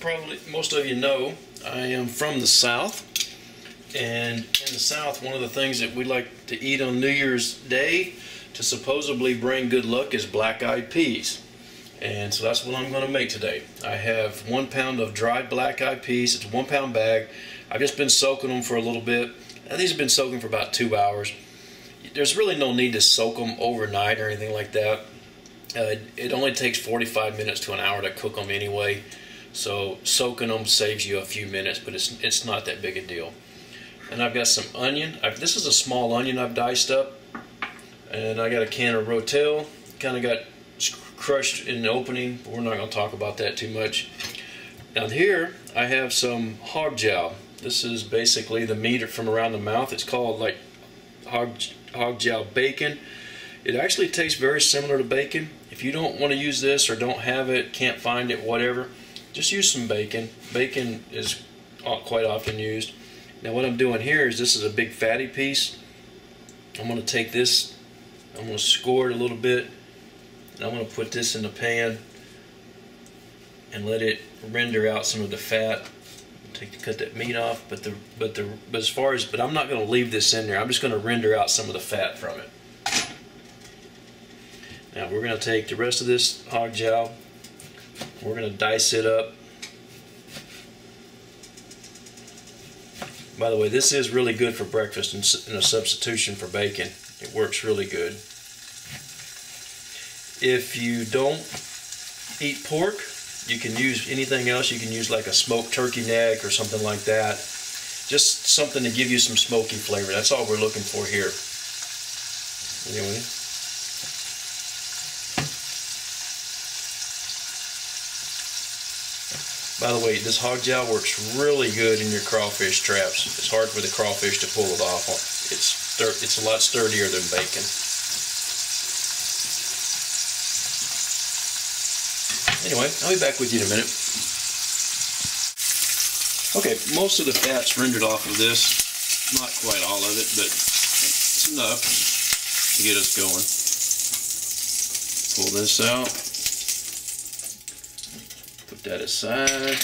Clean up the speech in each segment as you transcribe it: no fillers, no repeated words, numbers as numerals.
probably most of you know, I am from the South, and in the South, one of the things that we like to eat on New Year's Day to supposedly bring good luck is black-eyed peas. And so that's what I'm going to make today. I have 1 pound of dried black-eyed peas. It's a 1 pound bag. I've just been soaking them for a little bit. Now, these have been soaking for about 2 hours. There's really no need to soak them overnight or anything like that. It only takes 45 minutes to an hour to cook them anyway. So soaking them saves you a few minutes, but it's not that big a deal. And I've got some onion. This is a small onion I've diced up. And I got a can of Rotel. Kind of got crushed in the opening, but we're not going to talk about that too much. Now here I have some Hog Jowl. This is basically the meat from around the mouth. It's called like Hog Jowl bacon. It actually tastes very similar to bacon. If you don't want to use this or don't have it, can't find it, whatever, just use some bacon. Bacon is quite often used. Now what I'm doing here is, this is a big fatty piece. I'm going to take this, I'm going to score it a little bit, and I'm going to put this in the pan and let it render out some of the fat. Cut that meat off, but I'm not going to leave this in there. I'm just going to render out some of the fat from it. Now we're going to take the rest of this Hog Jowl. We're going to dice it up. By the way, this is really good for breakfast and a substitution for bacon. It works really good. If you don't eat pork, you can use anything else. You can use like a smoked turkey neck or something like that. Just something to give you some smoky flavor. That's all we're looking for here. Anyway. By the way, this Hog Jowl works really good in your crawfish traps. It's hard for the crawfish to pull it off. It's a lot sturdier than bacon. Anyway, I'll be back with you in a minute. Okay, most of the fat's rendered off of this. Not quite all of it, but it's enough to get us going. Pull this out. Put that aside.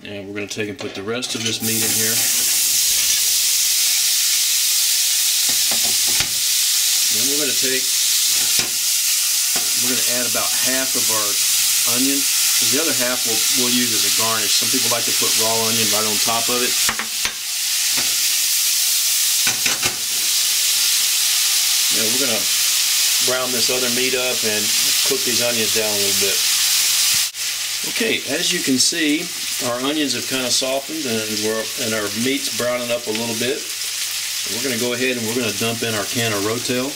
And we're going to take and put the rest of this meat in here. And then we're going to add about half of our onion. The other half we'll use as a garnish. Some people like to put raw onion right on top of it. Now we're going to brown this other meat up and cook these onions down a little bit. Okay, as you can see, our onions have kind of softened and our meat's browning up a little bit. So we're going to go ahead and we're going to dump in our can of Rotel.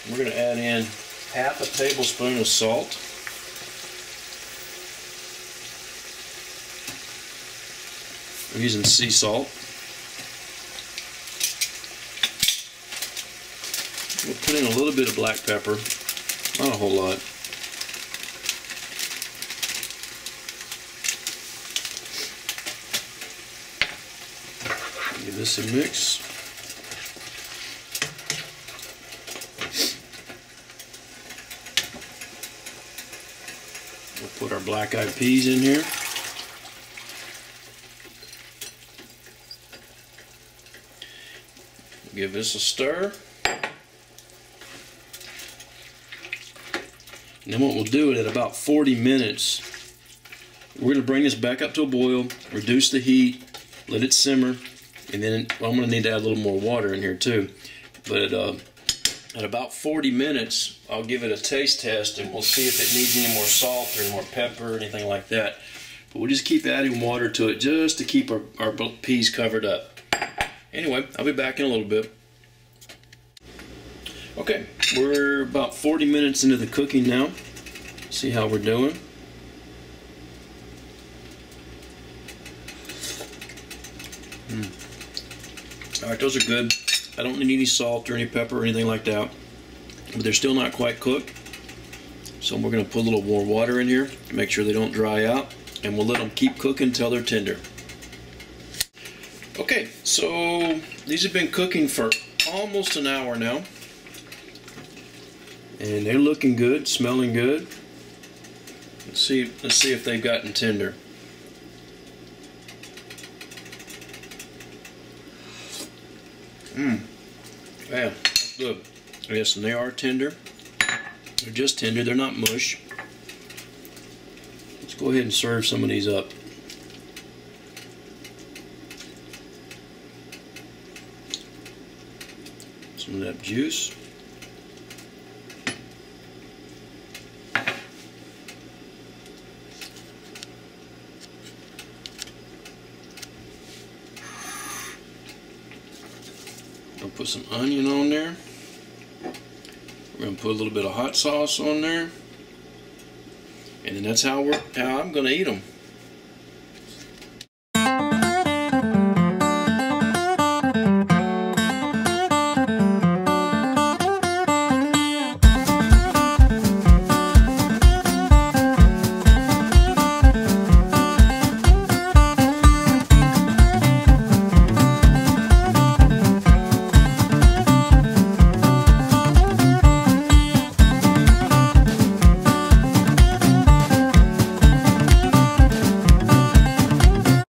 We're going to add in half a tablespoon of salt. I'm using sea salt. We'll put in a little bit of black pepper, not a whole lot. Give this a mix. We'll put our black-eyed peas in here. Give this a stir. And then what we'll do is at about 40 minutes, we're going to bring this back up to a boil, reduce the heat, let it simmer, and then I'm going to need to add a little more water in here too. But at about 40 minutes, I'll give it a taste test and we'll see if it needs any more salt or any more pepper or anything like that. But we'll just keep adding water to it just to keep our peas covered up. Anyway, I'll be back in a little bit. Okay, we're about 40 minutes into the cooking now. See how we're doing. Alright, those are good. I don't need any salt or any pepper or anything like that. But they're still not quite cooked. So we're going to put a little more water in here to make sure they don't dry out. and we'll let them keep cooking until they're tender. Okay, so these have been cooking for almost an hour now, and they're looking good, smelling good. Let's see if they've gotten tender. Yeah, that's good. Yes, and they are tender. They're just tender, they're not mush. Let's go ahead and serve some of these up. Some of that juice. I'll put some onion on there. We're going to put a little bit of hot sauce on there. And then that's how I'm going to eat them.